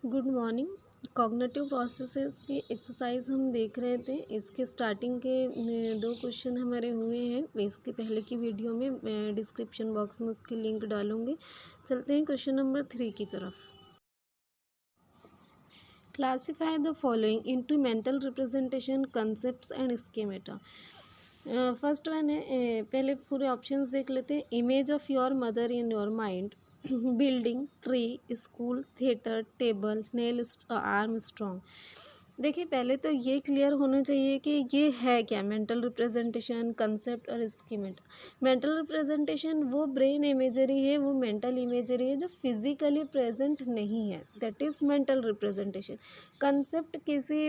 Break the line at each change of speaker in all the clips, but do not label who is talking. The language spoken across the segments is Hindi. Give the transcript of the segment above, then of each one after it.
Good morning. कॉग्निटिव प्रोसेसेस की एक्सरसाइज हम देख रहे थे। इसके स्टार्टिंग के 2 क्वेश्चन हमारे हुए हैं। इसके पहले की वीडियो में मैं डिस्क्रिप्शन बॉक्स में उसकी लिंक डालूंगी। चलते हैं क्वेश्चन नंबर 3 की तरफ। Classify the following into mental representation, concepts and schemata. First one है, पहले पूरे ऑप्शंस देख लेते हैं। Image of your mother in your mind, building, tree, school, theatre, table, nail, arm strong. देखिए, पहले तो ये क्लियर होना चाहिए कि ये है क्या मेंटल रिप्रेजेंटेशन, कंसेप्ट और स्कीमेटा। मेंटल रिप्रेजेंटेशन वो ब्रेन इमेजरी है, वो मेंटल इमेजरी है जो फिजिकली प्रेजेंट नहीं है, that is mental representation. Concept किसी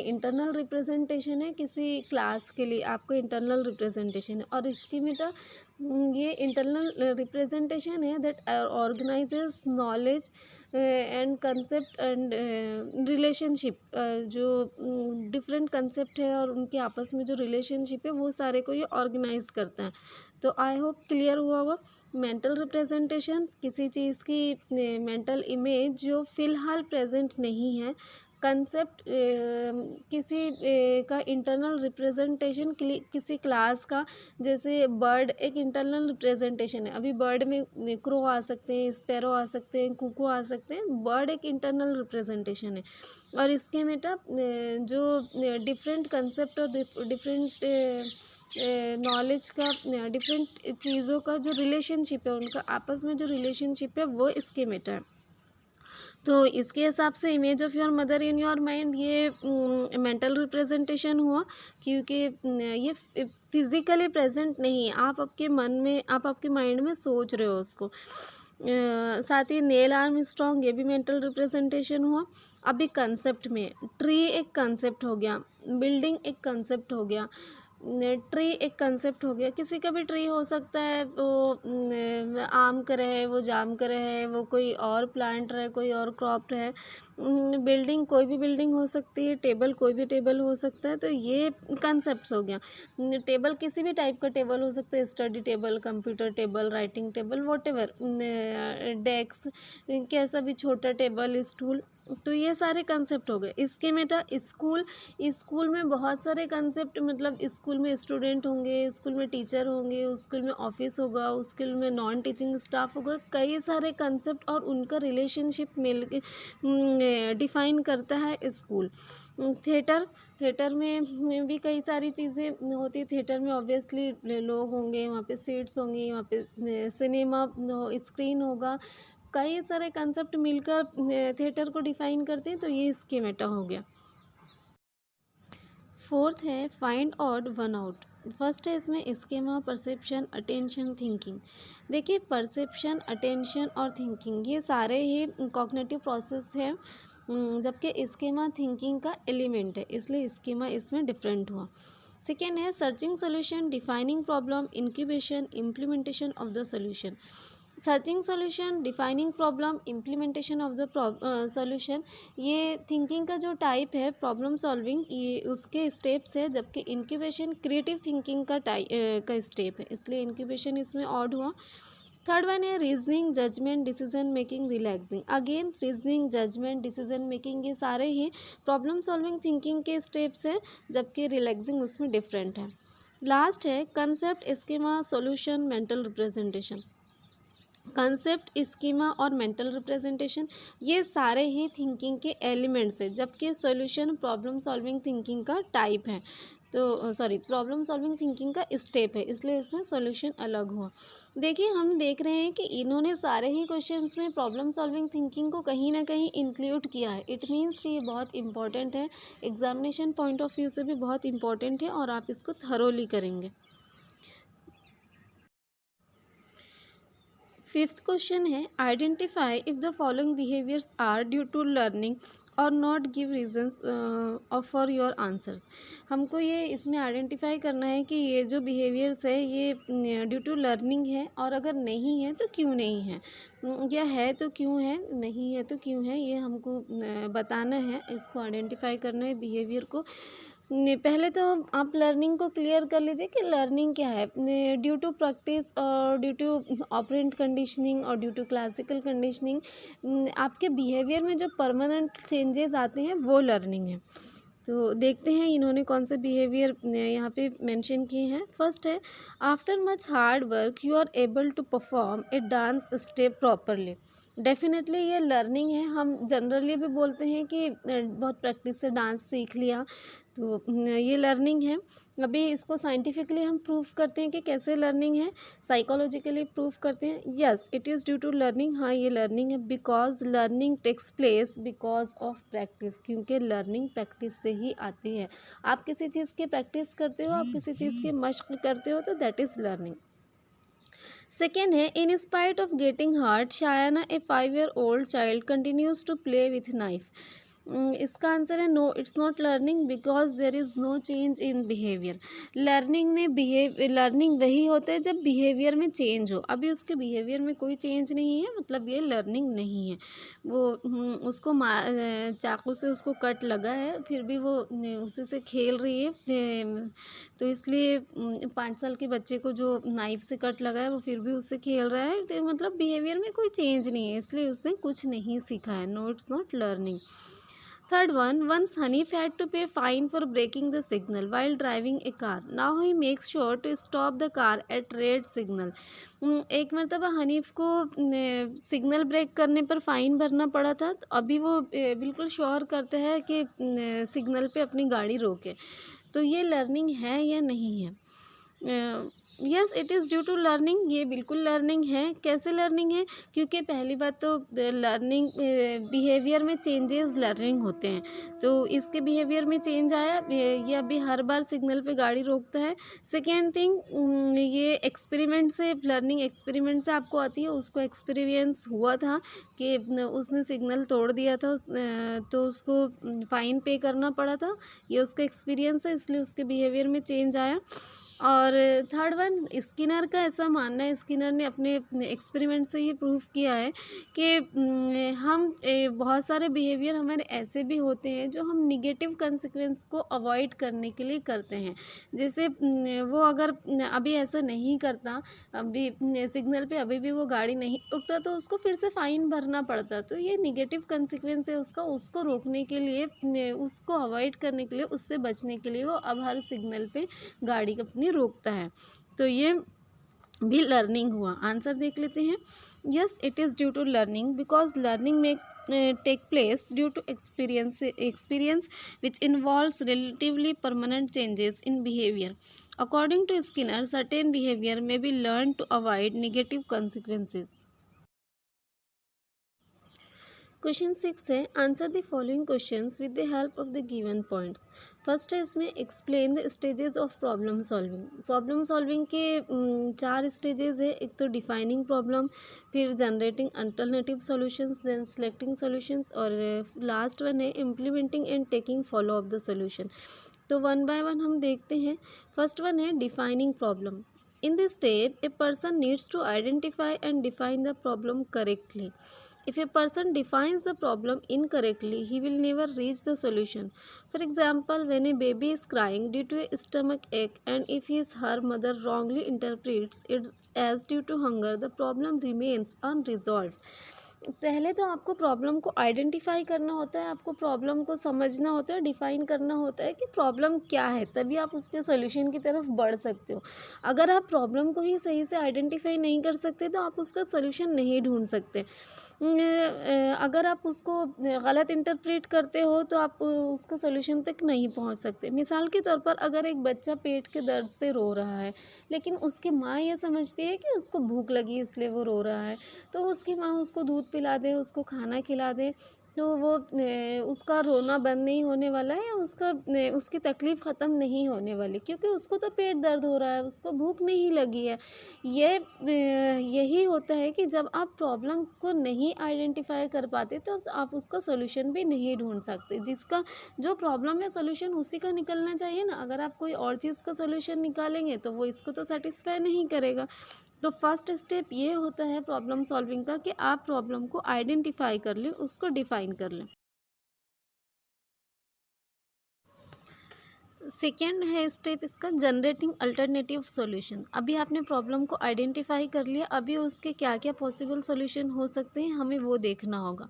इंटरनल रिप्रेजेंटेशन है, किसी क्लास के लिए आपको इंटरनल रिप्रेजेंटेशन है। और स्कीमेटा ये इंटरनल रिप्रेजेंटेशन है that organises knowledge and concept and relationship. जो डिफरेंट कंसेप्ट है और उनके आपस में जो रिलेशनशिप है वो सारे को ये ऑर्गेनाइज करता है। तो आई होप क्लियर हुआ होगा। मेंटल रिप्रेजेंटेशन किसी चीज़ की मेंटल इमेज जो फ़िलहाल प्रेजेंट नहीं है। कंसेप्ट किसी का इंटरनल रिप्रेजेंटेशन किसी क्लास का, जैसे बर्ड एक इंटरनल रिप्रेजेंटेशन है। अभी बर्ड में क्रो आ सकते हैं, स्पैरो आ सकते हैं, कुकू आ सकते हैं। बर्ड एक इंटरनल रिप्रेजेंटेशन है। और इसके मेटा जो डिफरेंट कंसेप्ट और डिफरेंट नॉलेज का, डिफरेंट चीज़ों का जो रिलेशनशिप है, उनका आपस में जो रिलेशनशिप है वो इसके मेटा है। तो इसके हिसाब से image of your mother in your mind ये मेंटल रिप्रेजेंटेशन हुआ, क्योंकि ये फिज़िकली प्रेजेंट नहीं है। आप आपके मन में, आप आपके माइंड में सोच रहे हो उसको। साथ ही नेल आर्म स्ट्रॉन्ग, ये भी मेंटल रिप्रेजेंटेशन हुआ। अभी कंसेप्ट में ट्री एक कंसेप्ट हो गया, बिल्डिंग एक कंसेप्ट हो गया, ट्री एक कंसेप्ट हो गया। किसी का भी ट्री हो सकता है, वो आम का रहे, वो जाम का रहे, वो कोई और प्लांट रहे, कोई और क्रॉप रहे। बिल्डिंग कोई भी बिल्डिंग हो सकती है, टेबल कोई भी टेबल हो सकता है। तो ये कंसेप्ट्स हो गया। टेबल किसी भी टाइप का टेबल हो सकता है, study table, computer table, writing table, whatever, desk, कैसा भी छोटा टेबल, स्टूल। तो ये सारे कंसेप्ट हो गए। इसके मेटा स्कूल, स्कूल में बहुत सारे कंसेप्ट, मतलब स्कूल में स्टूडेंट होंगे, स्कूल में टीचर होंगे, स्कूल में ऑफिस होगा, स्कूल में नॉन टीचिंग स्टाफ होगा, कई सारे कंसेप्ट और उनका रिलेशनशिप मिल के डिफाइन करता है स्कूल। थिएटर, थिएटर में भी कई सारी चीज़ें होती है। थिएटर में ऑब्वियसली लोग होंगे, वहाँ पे सीट्स होंगी, वहाँ पे सिनेमा स्क्रीन होगा, कई सारे कंसेप्ट मिलकर थिएटर को डिफाइन करते हैं। तो ये स्कीमेटा हो गया। फोर्थ है find odd one out. First है इसमें स्कीमा, परसेप्शन, अटेंशन, थिंकिंग। देखिए, परसेप्शन, अटेंशन और थिंकिंग ये सारे ही कॉग्निटिव प्रोसेस है, जबकि स्कीमा थिंकिंग का एलिमेंट है, इसलिए स्कीमा इसमें डिफरेंट हुआ। सेकेंड है searching solution, defining problem, incubation, implementation of the solution. Searching solution, defining problem, implementation of the solution, ये थिंकिंग का जो टाइप है, प्रॉब्लम सॉल्विंग, ये उसके स्टेप्स है। जबकि इंक्यूबेशन क्रिएटिव थिंकिंग का स्टेप है, इसलिए इंक्यूबेशन इसमें ऑड हुआ। थर्ड वन है reasoning, judgement, decision making, relaxing. Again reasoning, judgement, decision making ये सारे ही प्रॉब्लम सॉल्विंग थिंकिंग के स्टेप्स हैं, जबकि रिलैक्सिंग उसमें डिफरेंट है। लास्ट है concept, schema, solution, mental representation. Concept, schema और मेंटल रिप्रेजेंटेशन ये सारे ही थिंकिंग के एलिमेंट्स हैं, जबकि सॉल्यूशन प्रॉब्लम सॉल्विंग थिंकिंग का टाइप है। तो सॉरी, प्रॉब्लम सॉल्विंग थिंकिंग का स्टेप है, इसलिए इसमें सॉल्यूशन अलग हुआ। देखिए, हम देख रहे हैं कि इन्होंने सारे ही क्वेश्चंस में प्रॉब्लम सॉल्विंग थिंकिंग को कहीं ना कहीं इंक्लूड किया है। इट मीन्स कि ये बहुत इंपॉर्टेंट है, एग्जामिनेशन पॉइंट ऑफ व्यू से भी बहुत इंपॉर्टेंट है और आप इसको थरोली करेंगे। फिफ्थ क्वेश्चन है identify if the following behaviours are due to learning or not give reasons for your answers. हमको ये इसमें आइडेंटिफाई करना है कि ये जो बिहेवियर्स है ये ड्यू टू लर्निंग है, और अगर नहीं है तो क्यों नहीं है, या है तो क्यों है, नहीं है तो क्यों है, ये हमको बताना है, इसको आइडेंटिफाई करना है बिहेवियर को। पहले तो आप लर्निंग को क्लियर कर लीजिए कि लर्निंग क्या है। ड्यू टू प्रैक्टिस और ड्यू टू ऑपरेंट कंडीशनिंग और ड्यू टू क्लासिकल कंडीशनिंग आपके बिहेवियर में जो परमानेंट चेंजेस आते हैं वो लर्निंग है। तो देखते हैं इन्होंने कौन से बिहेवियर यहाँ पे मेंशन किए हैं। फर्स्ट है, after much hard work you are able to perform a dance step properly. Definitely ये लर्निंग है। हम जनरली भी बोलते हैं कि बहुत प्रैक्टिस से डांस सीख लिया, तो ये लर्निंग है। अभी इसको साइंटिफिकली हम प्रूफ करते हैं कि कैसे लर्निंग है, साइकोलॉजिकली प्रूफ करते हैं। Yes, it is due to learning. हाँ, ये लर्निंग है because learning takes place because of practice, क्योंकि लर्निंग प्रैक्टिस से ही आती है। आप किसी चीज़ की प्रैक्टिस करते हो, आप किसी चीज़ की मशक करते हो, तो दैट इज़ लर्निंग। सेकेंड है, in spite of getting hurt शायाना a 5-year-old child continues to play with knife. इसका आंसर है no, it's not learning because there is no change in behaviour. Learning में लर्निंग वही होता है जब बिहेवियर में चेंज हो। अभी उसके बिहेवियर में कोई चेंज नहीं है, मतलब ये लर्निंग नहीं है। वो उसको चाकू से उसको कट लगा है, फिर भी वो उसी से खेल रही है। तो इसलिए 5 साल के बच्चे को जो नाइफ से कट लगा है वो फिर भी उससे खेल रहा है, तो मतलब बिहेवियर में कोई चेंज नहीं है, इसलिए उसने कुछ नहीं सीखा है। No, it's not learning. Third one, once Hanif had to pay fine for breaking the signal while driving a car. Now he makes sure to stop the car at red signal. एक मरतबा हनीफ को सिग्नल ब्रेक करने पर फ़ाइन भरना पड़ा था, तो अभी वो बिल्कुल श्योर करते हैं कि सिग्नल पे अपनी गाड़ी रोके। तो ये लर्निंग है या नहीं है? Yes, it is due to learning. ये बिल्कुल लर्निंग है। कैसे लर्निंग है? क्योंकि पहली बात तो लर्निंग बिहेवियर में चेंजेस लर्निंग होते हैं, तो इसके बिहेवियर में चेंज आया, ये अभी हर बार सिग्नल पे गाड़ी रोकता है। सेकेंड थिंग, ये एक्सपेरिमेंट से लर्निंग, एक्सपेरिमेंट से आपको आती है। उसको एक्सपीरियंस हुआ था कि उसने सिग्नल तोड़ दिया था, तो उसको फ़ाइन पे करना पड़ा था। ये उसका एक्सपीरियंस है, इसलिए उसके बिहेवियर में चेंज आया। और थर्ड वन, स्किनर का ऐसा मानना है, स्किनर ने अपने एक्सपेरिमेंट से ये प्रूफ किया है कि हम बहुत सारे बिहेवियर हमारे ऐसे भी होते हैं जो हम निगेटिव कंसिक्वेंस को अवॉइड करने के लिए करते हैं। जैसे वो अगर अभी ऐसा नहीं करता, अभी सिग्नल पे अभी भी वो गाड़ी नहीं रुकता, तो उसको फिर से फ़ाइन भरना पड़ता। तो ये निगेटिव कंसिक्वेंस है उसका, उसको रोकने के लिए, उसको अवॉइड करने के लिए, उससे बचने के लिए वो अब हर सिग्नल पे गाड़ी अपनी रोकता है। तो ये भी लर्निंग हुआ। आंसर देख लेते हैं। Yes, it is due to learning because learning में take place due to experience which involves relatively permanent changes in behavior. According to Skinner, certain behavior may be learned to avoid negative consequences. Question 6 है, answer the following questions with the help of the given points. First है इसमें explain the stages of problem solving. Problem solving के 4 स्टेजेस है। एक तो डिफाइनिंग प्रॉब्लम, फिर generating alternative solutions, then selecting solutions, और लास्ट वन है implementing and taking follow of the solution. तो वन बाय वन हम देखते हैं। फर्स्ट वन है defining problem. In this step, a person needs to identify and define the problem correctly. If a person defines the problem incorrectly, he will never reach the solution. For example, when a baby is crying due to a stomach ache, and if her mother wrongly interprets it as due to hunger, the problem remains unresolved. पहले तो आपको प्रॉब्लम को आइडेंटिफाई करना होता है, आपको प्रॉब्लम को समझना होता है, डिफ़ाइन करना होता है कि प्रॉब्लम क्या है, तभी आप उसके सॉल्यूशन की तरफ बढ़ सकते हो। अगर आप प्रॉब्लम को ही सही से आइडेंटिफाई नहीं कर सकते तो आप उसका सॉल्यूशन नहीं ढूंढ सकते। अगर आप उसको गलत इंटरप्रेट करते हो तो आप उसका सॉल्यूशन तक नहीं पहुंच सकते। मिसाल के तौर पर, अगर एक बच्चा पेट के दर्द से रो रहा है, लेकिन उसकी माँ ये समझती है कि उसको भूख लगी इसलिए वो रो रहा है, तो उसकी माँ उसको दूध पिला दे, उसको खाना खिला दे, तो वो उसका रोना बंद नहीं होने वाला है, उसकी तकलीफ़ ख़त्म नहीं होने वाली, क्योंकि उसको तो पेट दर्द हो रहा है, उसको भूख नहीं लगी है। यही होता है कि जब आप प्रॉब्लम को नहीं आइडेंटिफाई कर पाते तो आप उसका सॉल्यूशन भी नहीं ढूंढ सकते। जिसका जो प्रॉब्लम है सॉल्यूशन उसी का निकलना चाहिए ना। अगर आप कोई और चीज़ का सॉल्यूशन निकालेंगे तो वो इसको तो सेटिस्फाई नहीं करेगा। तो फर्स्ट स्टेप ये होता है प्रॉब्लम सॉल्विंग का कि आप प्रॉब्लम को आइडेंटिफाई कर लें, उसको डिफाइन कर लें। सेकेंड है स्टेप इसका जनरेटिंग अल्टरनेटिव सॉल्यूशन। अभी आपने प्रॉब्लम को आइडेंटिफाई कर लिया, अभी उसके क्या क्या पॉसिबल सॉल्यूशन हो सकते हैं हमें वो देखना होगा।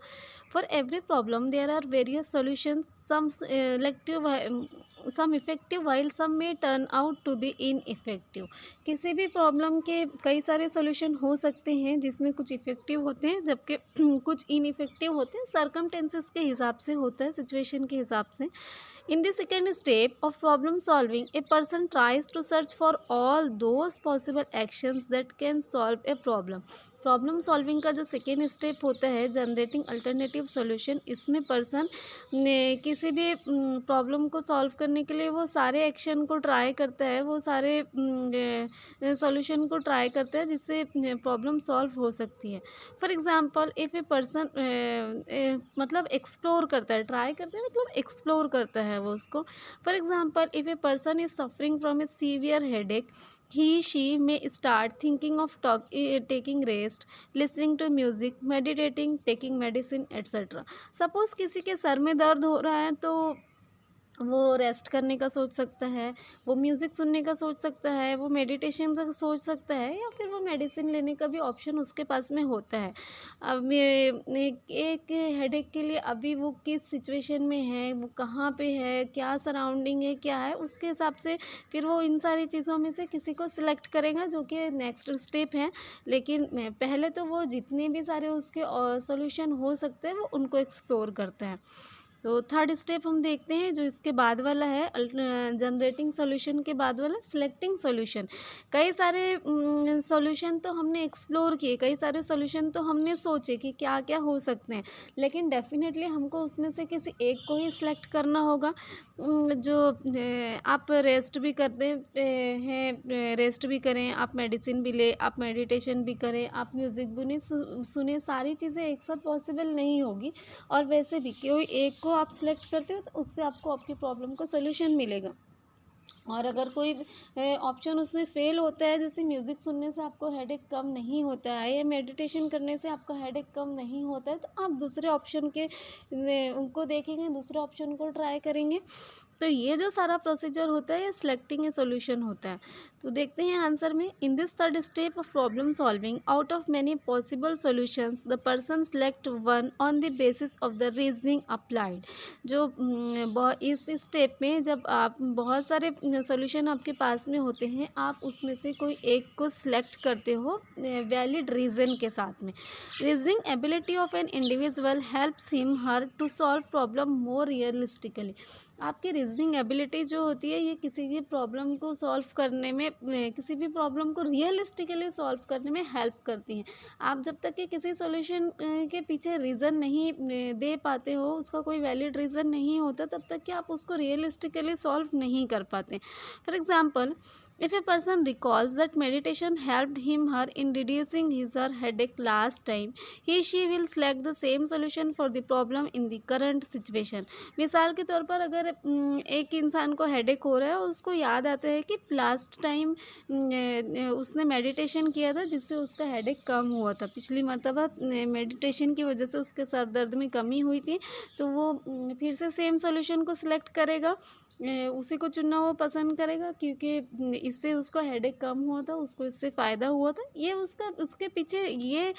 For every problem there are various solutions, some effective while some में turn out to be ineffective. किसी भी प्रॉब्लम के कई सारे सॉल्यूशन हो सकते हैं जिसमें कुछ इफेक्टिव होते हैं जबकि कुछ इनइफेक्टिव होते हैं, सर्कमटेंसेस के हिसाब से होता है, सिचुएशन के हिसाब से। In the second step of problem solving, a person tries to search for all those possible actions that can solve a problem. Problem solving का जो सेकेंड स्टेप होता है जनरेटिंग अल्टरनेटिव सॉल्यूशन, इसमें पर्सन ने किसी भी प्रॉब्लम को सॉल्व करने के लिए वो सारे एक्शन को ट्राई करता है, वो सारे सॉल्यूशन को ट्राई करता है जिससे प्रॉब्लम सॉल्व हो सकती है। For example if a person मतलब एक्सप्लोर करता है, ट्राई करता है मतलब एक्सप्लोर करता है वो उसको। For example if a person is suffering from A severe headache, he she may start thinking of taking rest, listening to music, meditating, taking medicine, etc. Suppose किसी के सर में दर्द हो रहा है तो वो रेस्ट करने का सोच सकता है, वो म्यूज़िक सुनने का सोच सकता है, वो मेडिटेशन का सोच सकता है, या फिर वो मेडिसिन लेने का भी ऑप्शन उसके पास में होता है। अब एक हेडेक के लिए अभी वो किस सिचुएशन में है, वो कहाँ पे है, क्या सराउंडिंग है, क्या है, उसके हिसाब से फिर वो इन सारी चीज़ों में से किसी को सिलेक्ट करेगा जो कि नेक्स्ट स्टेप है। लेकिन पहले तो वो जितने भी सारे उसके सॉल्यूशन हो सकते हैं वो उनको एक्सप्लोर करता है। तो थर्ड स्टेप हम देखते हैं जो इसके बाद वाला है, जनरेटिंग सॉल्यूशन के बाद वाला सिलेक्टिंग सॉल्यूशन। कई सारे सॉल्यूशन तो हमने एक्सप्लोर किए, कई सारे सॉल्यूशन तो हमने सोचे कि क्या क्या हो सकते हैं, लेकिन डेफिनेटली हमको उसमें से किसी एक को ही सिलेक्ट करना होगा। जो आप रेस्ट भी करते हैं, रेस्ट भी करें, आप मेडिसिन भी लें, आप मेडिटेशन भी करें, आप म्यूज़िक भी सुने, सारी चीज़ें एक साथ पॉसिबल नहीं होगी। और वैसे भी कोई एक को आप सिलेक्ट करते हो तो उससे आपको आपकी प्रॉब्लम का सॉल्यूशन मिलेगा। और अगर कोई ऑप्शन उसमें फ़ेल होता है, जैसे म्यूज़िक सुनने से आपको हेडेक कम नहीं होता है या मेडिटेशन करने से आपका हेडेक कम नहीं होता है, तो आप दूसरे ऑप्शन के उनको देखेंगे, दूसरे ऑप्शन को ट्राई करेंगे। तो ये जो सारा प्रोसीजर होता है ये सिलेक्टिंग ए सॉल्यूशन होता है। तो देखते हैं आंसर में, in this third step of problem solving out of many possible solutions the person select one on the basis of the reasoning applied. जो इस स्टेप में जब आप बहुत सारे सॉल्यूशन आपके पास में होते हैं, आप उसमें से कोई एक को सिलेक्ट करते हो वैलिड रीज़न के साथ में। Reasoning ability of an individual helps him her to solve problem more realistically. आपकी रीजनिंग एबिलिटी जो होती है ये किसी भी प्रॉब्लम को सॉल्व करने में, किसी भी प्रॉब्लम को रियलिस्टिकली सॉल्व करने में हेल्प करती हैं। आप जब तक कि किसी सॉल्यूशन के पीछे रीज़न नहीं दे पाते हो, उसका कोई वैलिड रीज़न नहीं होता, तब तक कि आप उसको रियलिस्टिकली सॉल्व नहीं कर पाते। For example if a person recalls that meditation helped him her in reducing his or headache last time, he she will select the same solution for the problem in the current situation. मिसाल के तौर पर अगर एक इंसान को हेडेक हो रहा है और उसको याद आता है कि लास्ट टाइम उसने मेडिटेशन किया था जिससे उसका हेडेक कम हुआ था, पिछली मर्तबा मेडिटेशन की वजह से उसके सर दर्द में कमी हुई थी, तो वो फिर से सेम सॉल्यूशन को सिलेक्ट करेगा, उसी को चुनना वो पसंद करेगा क्योंकि इससे उसका हेडेक कम हुआ था, उसको इससे फ़ायदा हुआ था। ये उसके पीछे ये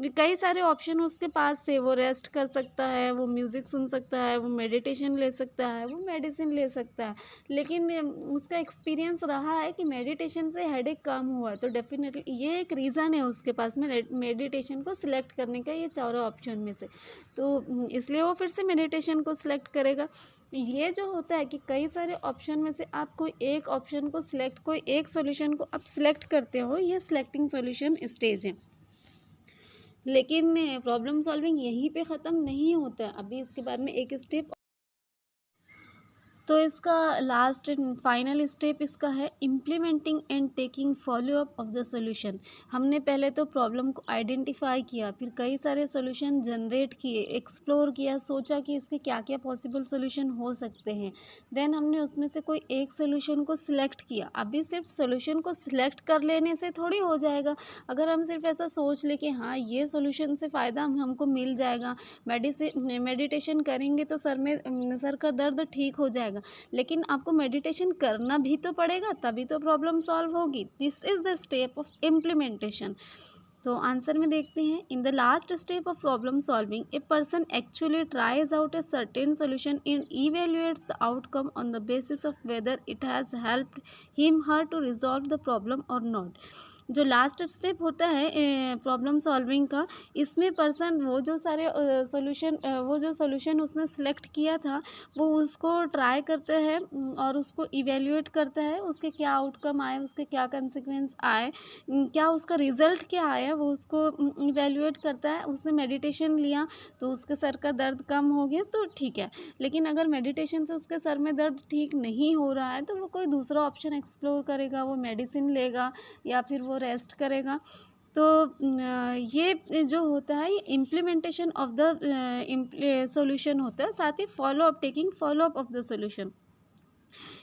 कई सारे ऑप्शन उसके पास थे। वो रेस्ट कर सकता है, वो म्यूज़िक सुन सकता है, वो मेडिटेशन ले सकता है, वो मेडिसिन ले सकता है, लेकिन उसका एक्सपीरियंस रहा है कि मेडिटेशन से हेडेक कम हुआ है, तो डेफिनेटली ये एक रीज़न है उसके पास में मेडिटेशन को सिलेक्ट करने का, ये चारों ऑप्शन में से। तो इसलिए वो फिर से मेडिटेशन को सिलेक्ट करेगा। ये जो होता है कि कई सारे ऑप्शन में से आप कोई एक ऑप्शन को सिलेक्ट, कोई एक सॉल्यूशन को आप सिलेक्ट करते हो, ये सिलेक्टिंग सॉल्यूशन स्टेज है। लेकिन प्रॉब्लम सॉल्विंग यहीं पे ख़त्म नहीं होता है, अभी इसके बाद में एक स्टेप, तो इसका लास्ट एंड फाइनल स्टेप इसका है implementing and taking follow up of the solution. हमने पहले तो प्रॉब्लम को आइडेंटिफाई किया, फिर कई सारे सॉल्यूशन जनरेट किए, एक्सप्लोर किया, सोचा कि इसके क्या क्या पॉसिबल सॉल्यूशन हो सकते हैं, देन हमने उसमें से कोई एक सॉल्यूशन को सिलेक्ट किया। अभी सिर्फ सॉल्यूशन को सिलेक्ट कर लेने से थोड़ी हो जाएगा। अगर हम सिर्फ ऐसा सोच ले कि हाँ ये सॉल्यूशन से फ़ायदा हमको मिल जाएगा, मेडिटेशन करेंगे तो सर का दर्द ठीक हो जाएगा, जाएगा। लेकिन आपको मेडिटेशन करना भी तो पड़ेगा, तभी तो प्रॉब्लम सॉल्व होगी। This is the step of implementation. तो आंसर में देखते हैं, in the last step of problem solving a person actually tries out a certain solution and evaluates the outcome on the basis of whether it has helped him her to resolve the problem और नॉट। जो लास्ट स्टेप होता है प्रॉब्लम सॉल्विंग का, इसमें पर्सन वो जो सारे सोल्यूशन उसने सेलेक्ट किया था वो उसको ट्राई करता है और उसको इवेल्युएट करता है, उसके क्या आउटकम आए, उसके क्या कंसिक्वेंस आए, क्या उसका रिजल्ट क्या आया, वो उसको इवेल्युएट करता है। उसने मेडिटेशन लिया तो उसके सर का दर्द कम हो गया तो ठीक है, लेकिन अगर मेडिटेशन से उसके सर में दर्द ठीक नहीं हो रहा है तो वो कोई दूसरा ऑप्शन एक्सप्लोर करेगा, वो मेडिसिन लेगा या फिर वो रेस्ट करेगा। तो ये जो होता है ये इम्प्लीमेंटेशन ऑफ द सॉल्यूशन होता है, साथ ही taking follow up of the solution.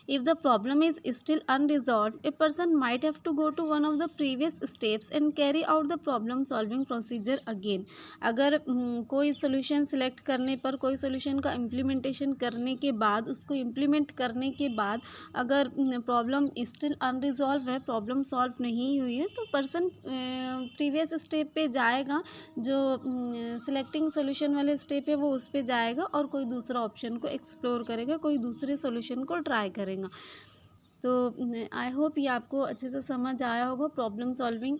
If the problem is still unresolved, a person might have to go to one of the previous steps and carry out the problem solving procedure again. अगर कोई सोल्यूशन सिलेक्ट करने पर, कोई सोल्यूशन का इम्प्लीमेंटेशन करने के बाद, उसको इम्प्लीमेंट करने के बाद अगर प्रॉब्लम स्टिल अनरिजॉल्व है, प्रॉब्लम सॉल्व नहीं हुई है, तो पर्सन प्रीवियस स्टेप पे जाएगा, जो सिलेक्टिंग सोल्यूशन वाले स्टेप है वो उस पे जाएगा और कोई दूसरा ऑप्शन को एक्सप्लोर करेगा, कोई दूसरे सोल्यूशन को ट्राई करेगा। तो आई होप ये आपको अच्छे से समझ आया होगा प्रॉब्लम सॉल्विंग,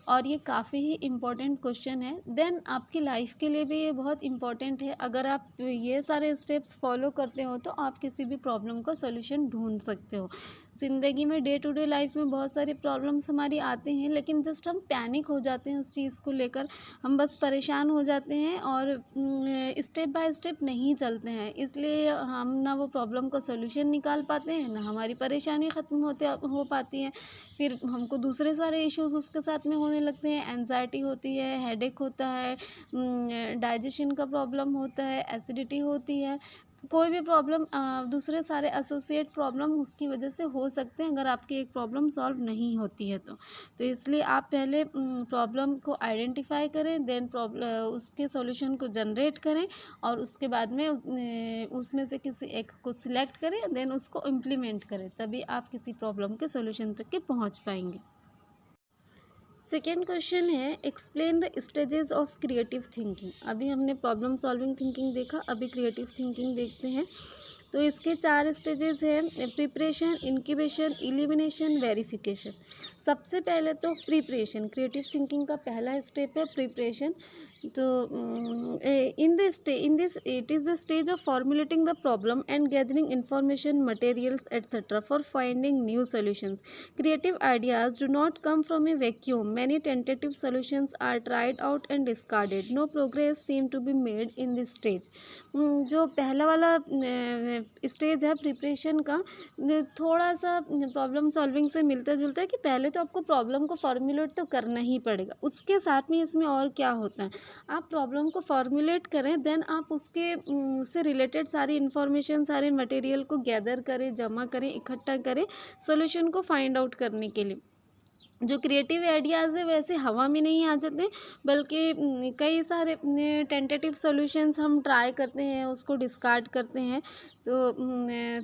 और ये काफ़ी ही इम्पॉर्टेंट क्वेश्चन है। देन आपकी लाइफ के लिए भी ये बहुत इम्पॉर्टेंट है। अगर आप ये सारे स्टेप्स फॉलो करते हो तो आप किसी भी प्रॉब्लम का सॉल्यूशन ढूंढ सकते हो। ज़िंदगी में डे टू डे लाइफ में बहुत सारी प्रॉब्लम्स हमारी आते हैं, लेकिन जस्ट हम पैनिक हो जाते हैं उस चीज़ को लेकर, हम बस परेशान हो जाते हैं और स्टेप बाय स्टेप नहीं चलते हैं, इसलिए हम ना वो प्रॉब्लम का सॉल्यूशन निकाल पाते हैं, ना हमारी परेशानी ख़त्म हो पाती है। फिर हमको दूसरे सारे इश्यूज़ उसके साथ में होने लगते हैं, एंजाइटी होती है, हेडेक होता है, डाइजेशन का प्रॉब्लम होता है, एसिडिटी होती है, कोई भी प्रॉब्लम, दूसरे सारे एसोसिएट प्रॉब्लम उसकी वजह से हो सकते हैं अगर आपकी एक प्रॉब्लम सॉल्व नहीं होती है तो इसलिए आप पहले प्रॉब्लम को आइडेंटिफाई करें, देन उसके सॉल्यूशन को जनरेट करें और उसके बाद में उसमें से किसी एक को सिलेक्ट करें, देन उसको इम्प्लीमेंट करें, तभी आप किसी प्रॉब्लम के सॉल्यूशन तक के पहुंच पाएंगे। सेकेंड क्वेश्चन है, explain the stages of creative thinking. अभी हमने प्रॉब्लम सॉल्विंग थिंकिंग देखा, अभी क्रिएटिव थिंकिंग देखते हैं। तो इसके 4 स्टेजेस हैं, प्रिपरेशन, इंक्यूबेशन, इलिमिनेशन, वेरिफिकेशन। सबसे पहले तो प्रिपरेशन, क्रिएटिव थिंकिंग का पहला स्टेप है प्रिपरेशन। तो in this it is the stage of formulating the problem and gathering information, materials etcetera for finding new solutions. Creative ideas do not come from a vacuum, many tentative solutions are tried out and discarded, no progress seem to be made in this stage. जो पहला वाला स्टेज है प्रिपरेशन का, थोड़ा सा प्रॉब्लम सॉल्विंग से मिलता जुलता है कि पहले तो आपको प्रॉब्लम को फॉर्मुलेट तो करना ही पड़ेगा, उसके साथ में इसमें और क्या होता है, आप प्रॉब्लम को फॉर्मुलेट करें, देन आप उसके से रिलेटेड सारी इन्फॉर्मेशन, सारे मटेरियल को गैदर करें, जमा करें, इकट्ठा करें सॉल्यूशन को फाइंड आउट करने के लिए। जो क्रिएटिव आइडियाज़ है वैसे हवा में नहीं आ जाते, बल्कि कई सारे टेंटेटिव सॉल्यूशंस हम ट्राई करते हैं, उसको डिस्कार्ड करते हैं। तो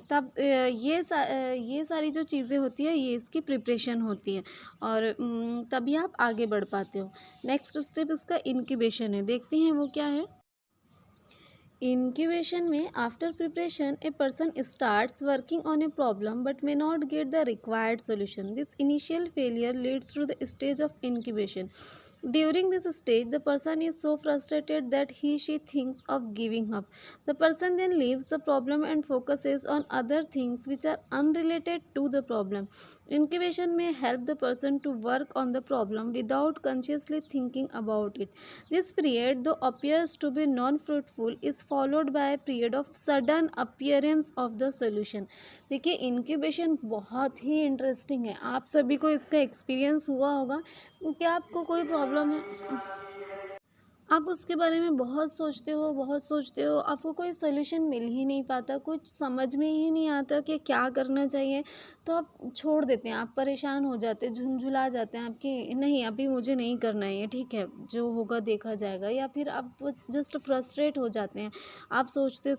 तब ये सारी जो चीज़ें होती है ये इसकी प्रिपरेशन होती है और तभी आप आगे बढ़ पाते हो। नेक्स्ट स्टेप इसका इंक्यूबेशन है, देखते हैं वो क्या है। इंक्यूबेशन में after preparation a person starts working on a problem but may not get the required solution. This initial failure leads to the stage of incubation. During this stage, the person is so frustrated that she thinks of giving up. The person then leaves the problem and focuses on other things which are unrelated to the problem. Incubation may help the person to work on the problem without consciously thinking about it. This period, though appears to be non-fruitful, is followed by a period of sudden appearance of the solution. देखिए इंक्यूबेशन बहुत ही इंटरेस्टिंग है, आप सभी को इसका एक्सपीरियंस हुआ होगा। क्या आपको कोई प्रॉब्लम है? आप उसके बारे में बहुत सोचते हो, आपको कोई सॉल्यूशन मिल ही नहीं पाता, कुछ समझ में ही नहीं आता कि क्या करना चाहिए, तो आप छोड़ देते हैं, आप परेशान हो जाते हैं, झुंझुला जाते हैं आपकी नहीं अभी मुझे नहीं करना है ये, ठीक है जो होगा देखा जाएगा, या फिर आप जस्ट फ्रस्ट्रेट हो जाते हैं। आप सोचते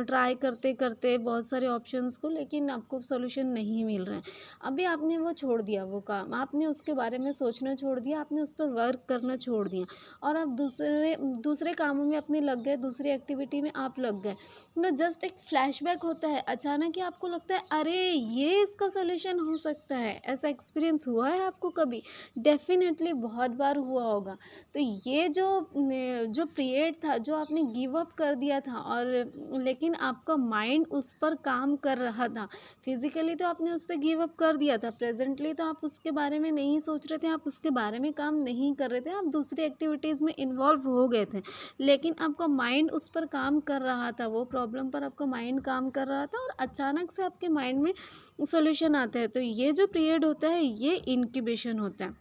ट्राई करते करते बहुत सारे ऑप्शंस को, लेकिन आपको सॉल्यूशन नहीं मिल रहे हैं। अभी आपने वो छोड़ दिया, वो काम आपने उसके बारे में सोचना छोड़ दिया, आपने उस पर वर्क करना छोड़ दिया और आप दूसरे दूसरे कामों में अपने लग गए, दूसरी एक्टिविटी में आप लग गए ना। जस्ट एक फ्लैशबैक होता है, अचानक ही आपको लगता है अरे ये इसका सॉल्यूशन हो सकता है। ऐसा एक्सपीरियंस हुआ है आपको कभी? डेफिनेटली बहुत बार हुआ होगा। तो ये जो पीरियड था, जो आपने गिव अप कर दिया था, और लेकिन आपका माइंड उस पर काम कर रहा था। फिजिकली तो आपने उस पर गिव अप कर दिया था, प्रेजेंटली तो आप उसके बारे में नहीं सोच रहे थे, आप उसके बारे में काम नहीं कर रहे थे, आप दूसरी एक्टिविटीज़ में इन्वॉल्व हो गए थे, लेकिन आपका माइंड उस पर काम कर रहा था, वो प्रॉब्लम पर आपका माइंड काम कर रहा था, और अचानक से आपके माइंड में सॉल्यूशन आता है। तो ये जो पीरियड होता है ये इंक्यूबेशन होता है।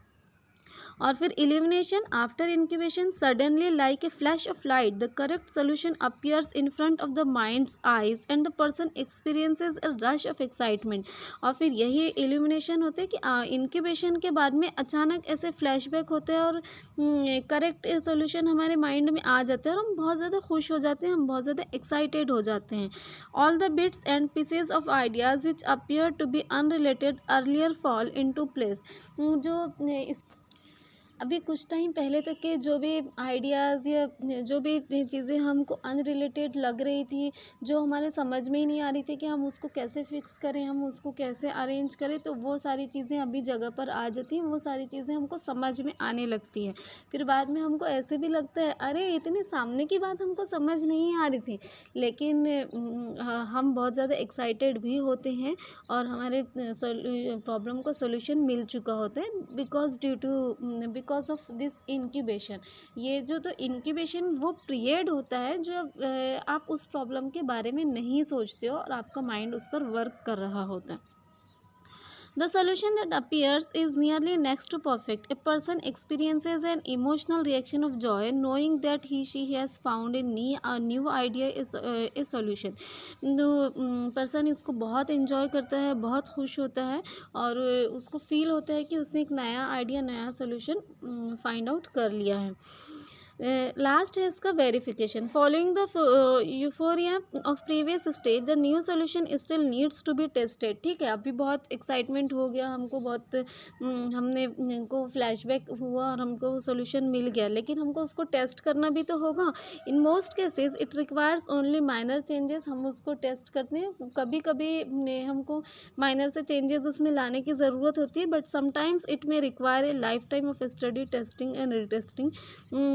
और फिर elimination after incubation, suddenly like a flash of light the correct solution appears in front of the minds eyes and the person experiences a rush of excitement. और फिर यही इल्यूमिनेशन होते हैं कि इंक्यूबेशन के बाद में अचानक ऐसे फ्लैशबैक होते हैं और करेक्ट सोल्यूशन हमारे माइंड में आ जाते हैं और हम बहुत ज़्यादा खुश हो जाते हैं, हम बहुत ज़्यादा एक्साइटेड हो जाते हैं। All the bits and pieces of ideas which appear to be unrelated earlier fall into place. जो इस अभी कुछ टाइम पहले तक के जो भी आइडियाज़ या जो भी चीज़ें हमको अनरिलेटेड लग रही थी, जो हमारे समझ में ही नहीं आ रही थी कि हम उसको कैसे फिक्स करें, हम उसको कैसे अरेंज करें, तो वो सारी चीज़ें अभी जगह पर आ जाती हैं, वो सारी चीज़ें हमको समझ में आने लगती है। फिर बाद में हमको ऐसे भी लगता है अरे इतने सामने की बात हमको समझ नहीं आ रही थी, लेकिन हम बहुत ज़्यादा एक्साइटेड भी होते हैं और हमारे प्रॉब्लम का सोल्यूशन मिल चुका होता है बिकॉज ऑफ दिस इंक्यूबेशन। ये जो तो इंक्यूबेशन वो पीरियड होता है जो आप उस प्रॉब्लम के बारे में नहीं सोचते हो और आपका माइंड उस पर वर्क कर रहा होता है। The solution that appears is nearly next to perfect. A person experiences an emotional reaction of joy knowing that she has found a new idea is a solution. तो पर्सन इसको बहुत इन्जॉय करता है, बहुत खुश होता है और उसको फील होता है कि उसने एक नया आइडिया, नया सोल्यूशन फाइंड आउट कर लिया है। लास्ट है इसका verification. Following the euphoria of previous stage the new solution still needs to be tested. ठीक है, अभी बहुत एक्साइटमेंट हो गया हमको, बहुत हमने को फ्लैशबैक हुआ और हमको सोल्यूशन मिल गया, लेकिन हमको उसको टेस्ट करना भी तो होगा। In most cases it requires only minor changes. हम उसको टेस्ट करते हैं, कभी कभी हमको माइनर से चेंजेस उसमें लाने की ज़रूरत होती है, but sometimes it may require a life time of study, testing and retesting.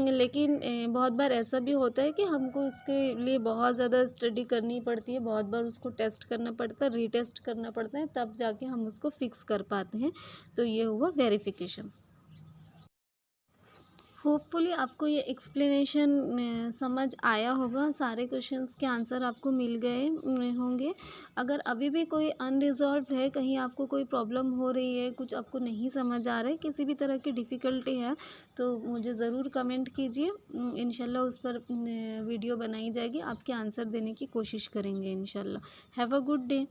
लेकिन बहुत बार ऐसा भी होता है कि हमको इसके लिए बहुत ज़्यादा स्टडी करनी पड़ती है, बहुत बार उसको टेस्ट करना पड़ता है, रीटेस्ट करना पड़ता है, तब जाके हम उसको फिक्स कर पाते हैं। तो ये हुआ वेरिफिकेशन। होपफुली आपको ये एक्सप्लेनेशन समझ आया होगा, सारे क्वेश्चंस के आंसर आपको मिल गए होंगे। अगर अभी भी कोई अनरिजॉल्व है, कहीं आपको कोई प्रॉब्लम हो रही है, कुछ आपको नहीं समझ आ रहा है, किसी भी तरह की डिफ़िकल्टी है, तो मुझे ज़रूर कमेंट कीजिए। इंशाल्लाह उस पर वीडियो बनाई जाएगी, आपके आंसर देने की कोशिश करेंगे इंशाल्लाह। Have a good day.